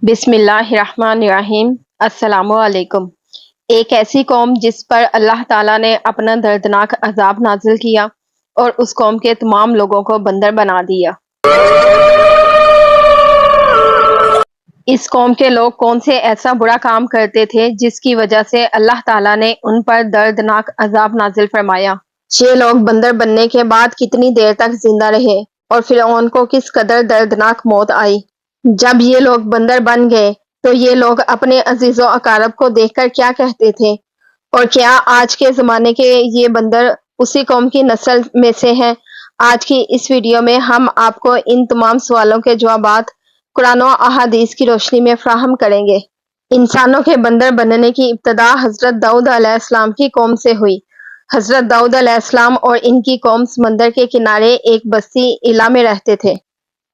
बिस्मिल्लाहिर्रहमानिर्रहीम। अस्सलामुअलैकुम। एक ऐसी कौम जिस पर अल्लाह ताला ने अपना दर्दनाक अजाब नाजिल किया और उस कौम के तमाम लोगों को बंदर बना दिया। इस कौम के लोग कौन से ऐसा बुरा काम करते थे जिसकी वजह से अल्लाह ताला ने उन पर दर्दनाक अजाब नाजिल फरमाया। ये लोग बंदर बनने के बाद कितनी देर तक जिंदा रहे और फिरौन को किस कदर दर्दनाक मौत आई। जब ये लोग बंदर बन गए तो ये लोग अपने अजीजों अकारब को देखकर क्या कहते थे, और क्या आज के ज़माने के ये बंदर उसी कौम की नस्ल में से हैं? आज की इस वीडियो में हम आपको इन तमाम सवालों के जवाबात कुरान और अहादीस की रोशनी में फ्राहम करेंगे। इंसानों के बंदर बनने की इब्तदा हज़रत दाऊद अलैहिस्सलाम की कौम से हुई। हज़रत दाऊद अलैहिस्सलाम और इनकी कौम समंदर के किनारे एक बस्ती इला में रहते थे।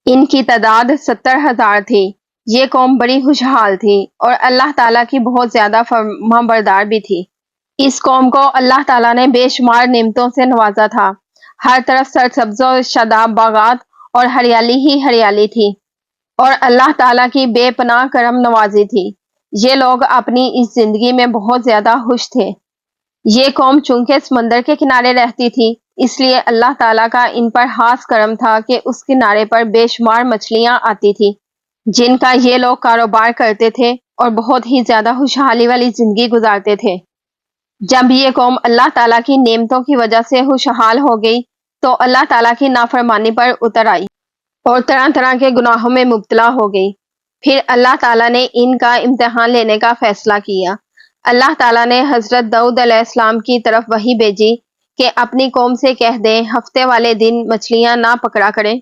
इनकी तादाद 70,000 थी। ये कौम बड़ी खुशहाल थी और अल्लाह ताला की बहुत ज्यादा फरमाबरदार भी थी। इस कौम को अल्लाह ताला ने बेशुमार नेमतों से नवाजा था। हर तरफ सरसब्ज और शादाब बागात और हरियाली ही हरियाली थी और अल्लाह ताला की बेपनाह करम नवाजी थी। ये लोग अपनी इस जिंदगी में बहुत ज्यादा खुश थे। ये कौम चूंकि समंदर के किनारे रहती थी, इसलिए अल्लाह ताला का इन पर खास करम था कि उस किनारे पर बेशुमार मछलियां आती थी जिनका ये लोग कारोबार करते थे और बहुत ही ज्यादा खुशहाली वाली जिंदगी गुजारते थे। जब ये कौम अल्लाह ताला की नेमतों की वजह से खुशहाल हो गई तो अल्लाह ताला की नाफरमानी पर उतर आई और तरह तरह के गुनाहों में मुब्तला हो गई। फिर अल्लाह ताला ने इनका इम्तिहान लेने का फैसला किया। अल्लाह ताला ने हजरत दाऊद अलैहिस्सलाम की तरफ वही भेजी कि अपनी कौम से कह दें हफ्ते वाले दिन मछलियां ना पकड़ा करें,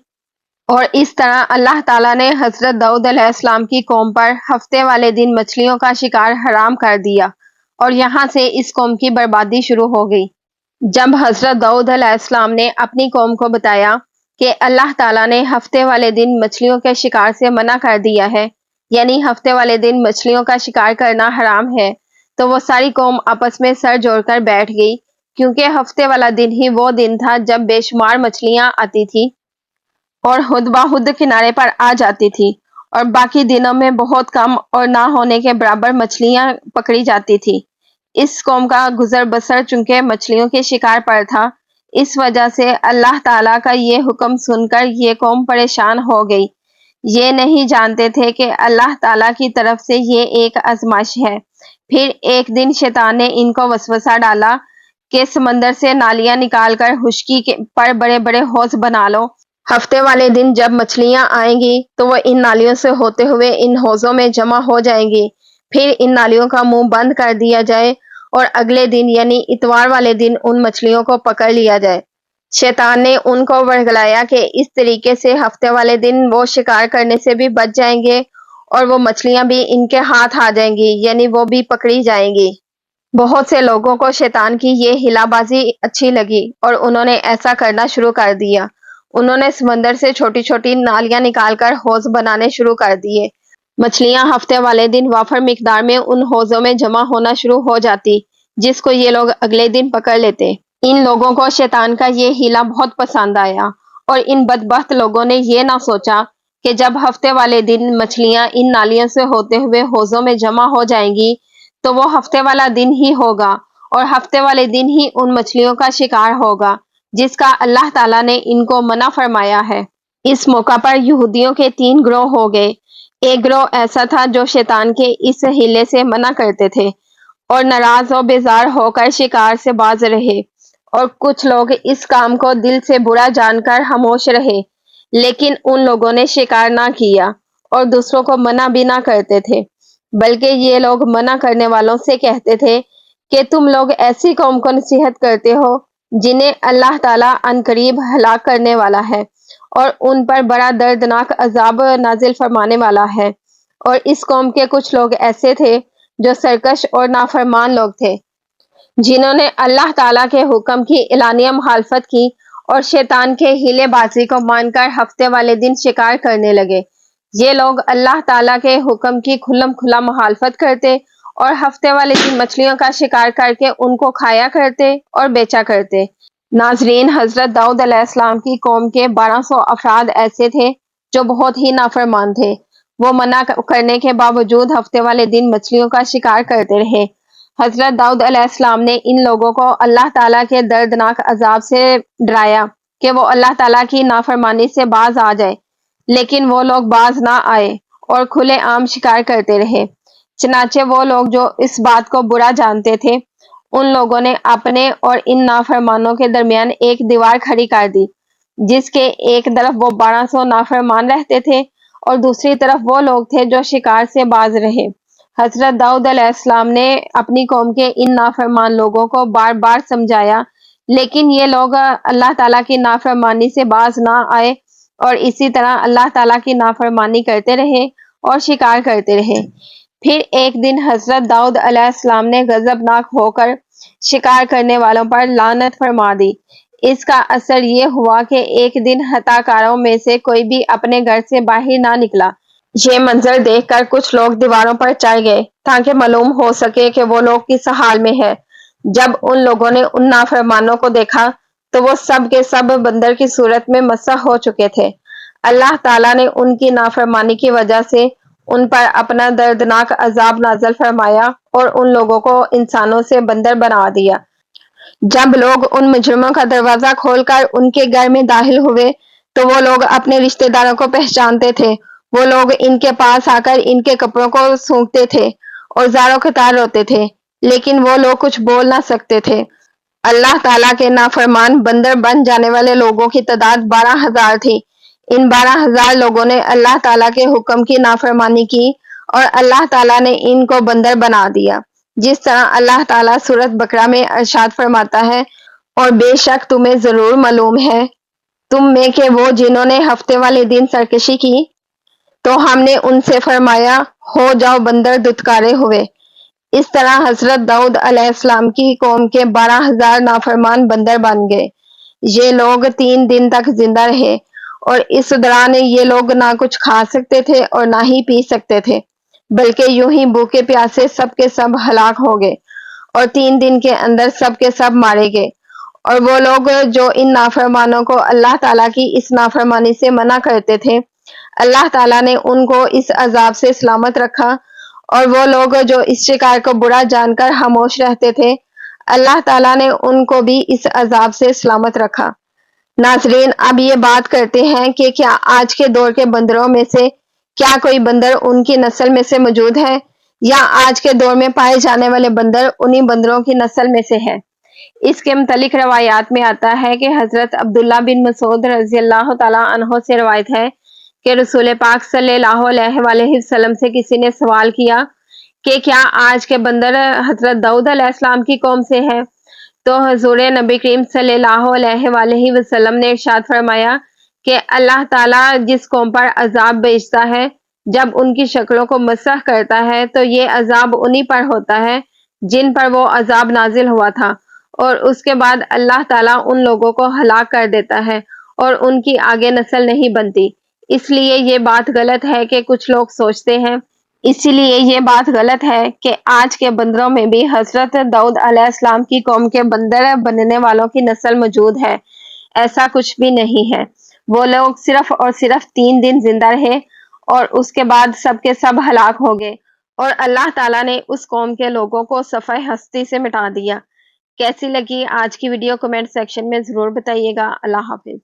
और इस तरह अल्लाह ताला ने हजरत दाऊद अलैहिस्सलाम की कौम पर हफ्ते वाले दिन मछलियों का शिकार हराम कर दिया और यहाँ से इस कौम की बर्बादी शुरू हो गई। जब हजरत दाऊद अलैहिस्सलाम ने अपनी कौम को बताया कि अल्लाह ताला ने हफ्ते वाले दिन मछलियों के शिकार से मना कर दिया है, यानी हफ्ते वाले दिन मछलियों का शिकार करना हराम है, तो वो सारी कौम आपस में सर जोड़कर बैठ गई, क्योंकि हफ्ते वाला दिन ही वो दिन था जब बेशुमार मछलियां आती थी और खुद ब खुद किनारे पर आ जाती थी, और बाकी दिनों में बहुत कम और ना होने के बराबर मछलियां पकड़ी जाती थी। इस कौम का गुजर बसर चूंकि मछलियों के शिकार पर था, इस वजह से अल्लाह ताला का ये हुक्म सुनकर ये कौम परेशान हो गई। ये नहीं जानते थे कि अल्लाह ताला की तरफ से ये एक आजमाइश है। फिर एक दिन शैतान ने इनको वसवसा डाला कि समंदर से नालियां निकालकर खुश्की पर बड़े बड़े हौज बना लो। हफ्ते वाले दिन जब मछलियां आएंगी तो वो इन नालियों से होते हुए इन हौजों में जमा हो जाएंगी। फिर इन नालियों का मुंह बंद कर दिया जाए और अगले दिन यानी इतवार वाले दिन उन मछलियों को पकड़ लिया जाए। शैतान ने उनको वर्गलाया कि इस तरीके से हफ्ते वाले दिन वो शिकार करने से भी बच जाएंगे और वो मछलियां भी इनके हाथ आ जाएंगी, यानी वो भी पकड़ी जाएंगी। बहुत से लोगों को शैतान की ये हिलाबाजी अच्छी लगी और उन्होंने ऐसा करना शुरू कर दिया। उन्होंने समंदर से छोटी छोटी नालियां निकालकर हौज बनाने शुरू कर दिए। मछलियां हफ्ते वाले दिन वाफर मिकदार में उन हौजों में जमा होना शुरू हो जाती, जिसको ये लोग अगले दिन पकड़ लेते। इन लोगों को शैतान का ये हीला बहुत पसंद आया और इन बदबख्त लोगों ने ये ना सोचा कि जब हफ्ते वाले दिन मछलियां इन नालियों से होते हुए हौजों में जमा हो जाएंगी तो वो हफ्ते वाला दिन ही होगा और हफ्ते वाले दिन ही उन मछलियों का शिकार होगा जिसका अल्लाह ताला ने इनको मना फरमाया है। इस मौका पर यहूदियों के 3 ग्रोह हो गए। एक ग्रोह ऐसा था जो शैतान के इस हीले से मना करते थे और नाराज और बेजार होकर शिकार से बाज रहे, और कुछ लोग इस काम को दिल से बुरा जानकर खामोश रहे, लेकिन उन लोगों ने शिकार ना किया और दूसरों को मना भी ना करते थे, बल्कि ये लोग मना करने वालों से कहते थे कि तुम लोग ऐसी कौम को नसीहत करते हो जिन्हें अल्लाह ताला अनकरीब हलाक करने वाला है और उन पर बड़ा दर्दनाक अजाब नाजिल फरमाने वाला है। और इस कौम के कुछ लोग ऐसे थे जो सरकश और नाफरमान लोग थे, जिन्होंने अल्लाह ताला के हुक्म की एलानिया मुखालफत की और शैतान के हीलेबाजी को मानकर हफ्ते वाले दिन शिकार करने लगे। ये लोग अल्लाह ताला के हुक्म की खुल्लम खुल्ला मुखालफत करते और हफ्ते वाले दिन मछलियों का शिकार करके उनको खाया करते और बेचा करते। नाजरीन, हजरत दाऊद अलैहिस्सलाम की कौम के 1200 अफराद ऐसे थे जो बहुत ही नाफरमान थे। وہ منع کرنے کے باوجود ہفتے والے دن مچھلیوں کا شکار کرتے رہے۔ حضرت داؤد علیہ السلام نے ان لوگوں کو اللہ تعالیٰ کے دردناک عذاب سے ڈرایا کہ وہ اللہ تعالیٰ کی نافرمانی سے باز آ جائے، لیکن وہ لوگ باز نہ آئے اور کھلے عام شکار کرتے رہے۔ چنانچہ وہ لوگ جو اس بات کو برا جانتے تھے، ان لوگوں نے اپنے اور ان نافرمانوں کے درمیان ایک دیوار کھڑی کر دی، جس کے ایک طرف وہ 1200 نافرمان رہتے تھے اور دوسری طرف وہ لوگ تھے جو شکار سے باز رہے۔ حضرت داؤد علیہ السلام نے اپنی قوم کے ان نافرمان لوگوں کو بار بار سمجھایا، لیکن یہ لوگ اللہ تعالیٰ کی نافرمانی سے باز نہ آئے اور اسی طرح اللہ تعالیٰ کی نافرمانی کرتے رہے اور شکار کرتے رہے۔ پھر ایک دن حضرت داؤد علیہ السلام نے غضبناک ہو کر شکار کرنے والوں پر لعنت فرما دی۔ اس کا اثر یہ ہوا کہ ایک دن ہتا کاروں میں سے کوئی بھی اپنے گھر سے باہر نہ نکلا۔ یہ منظر دیکھ کر کچھ لوگ دیواروں پر چڑھ گئے تاکہ معلوم ہو سکے کہ وہ لوگ کس حال میں ہیں۔ جب ان لوگوں نے ان نافرمانوں کو دیکھا تو وہ سب کے سب بندر کی صورت میں مسح ہو چکے تھے۔ اللہ تعالیٰ نے ان کی نافرمانی کی وجہ سے ان پر اپنا دردناک عذاب نازل فرمایا اور ان لوگوں کو انسانوں سے بندر بنا دیا۔ جب لوگ ان مجرموں کا دروازہ کھول کر ان کے گھر میں داخل ہوئے تو وہ لوگ اپنے رشتہ داروں کو پہچانتے تھے۔ وہ لوگ ان کے پاس آ کر ان کے کپڑوں کو سونکھتے تھے اور زاروں قطار روتے تھے، لیکن وہ لوگ کچھ بول نہ سکتے تھے۔ اللہ تعالیٰ کے نافرمان بندر بن جانے والے لوگوں کی تعداد 12,000 تھی۔ ان 12,000 لوگوں نے اللہ تعالیٰ کے حکم کی نافرمانی کی اور اللہ تعالیٰ نے ان کو بندر بنا دیا، جس طرح اللہ تعالیٰ سورۃ بقرہ میں ارشاد فرماتا ہے، اور بے شک تمہیں ضرور معلوم ہے تم میں کہ وہ جنہوں نے ہفتے والے دن سرکشی کی تو ہم نے ان سے فرمایا ہو جاؤ بندر دھتکارے ہوئے۔ اس طرح حضرت داؤد علیہ السلام کی قوم کے 12,000 نافرمان بندر بن گئے۔ یہ لوگ 3 دن تک زندہ رہے اور اس دوران یہ لوگ نہ کچھ کھا سکتے تھے اور نہ ہی پی سکتے تھے، بلکہ یوں ہی بھوکے پیاسے سب کے سب ہلاک ہو گئے اور 3 دن کے اندر سب کے سب مارے گئے۔ اور وہ لوگ جو ان نافرمانوں کو اللہ تعالیٰ کی اس نافرمانی سے منع کرتے تھے، اللہ تعالیٰ نے ان کو اس عذاب سے سلامت رکھا، اور وہ لوگ جو اس شکار کو برا جان کر خاموش رہتے تھے، اللہ تعالیٰ نے ان کو بھی اس عذاب سے سلامت رکھا۔ ناظرین، اب یہ بات کرتے ہیں کہ کیا آج کے دور کے بندروں میں سے کیا کوئی بندر ان کی نسل میں سے موجود ہے، یا آج کے دور میں پائے جانے والے بندر انہی بندروں کی نسل میں سے ہے؟ اس کے متعلق روایات میں آتا ہے کہ حضرت عبداللہ بن مسعود رضی اللہ تعالیٰ عنہ سے روایت ہے کہ رسول پاک صلی اللہ علیہ وآلہ وسلم سے کسی نے سوال کیا کہ کیا آج کے بندر حضرت داؤد علیہ السلام کی قوم سے ہے؟ تو حضور نبی کریم صلی اللہ علیہ وآلہ وسلم نے ارشاد فرمایا کہ اللہ تعالیٰ جس قوم پر عذاب بھیجتا ہے، جب ان کی شکلوں کو مسح کرتا ہے تو یہ عذاب انہی پر ہوتا ہے جن پر وہ عذاب نازل ہوا تھا، اور اس کے بعد اللہ تعالیٰ ان لوگوں کو ہلاک کر دیتا ہے اور ان کی آگے نسل نہیں بنتی۔ اس لیے یہ بات غلط ہے کہ کچھ لوگ سوچتے ہیں اسی لیے یہ بات غلط ہے کہ آج کے بندروں میں بھی حضرت داؤد علیہ السلام کی قوم کے بندر بننے والوں کی نسل موجود ہے۔ ایسا کچھ بھی نہیں ہے۔ وہ لوگ صرف اور صرف 3 دن زندہ رہے اور اس کے بعد سب کے سب ہلاک ہو گئے، اور اللہ تعالیٰ نے اس قوم کے لوگوں کو صفحہ ہستی سے مٹا دیا۔ کیسی لگی آج کی ویڈیو کمنٹ سیکشن میں ضرور بتائیے گا۔ اللہ حافظ۔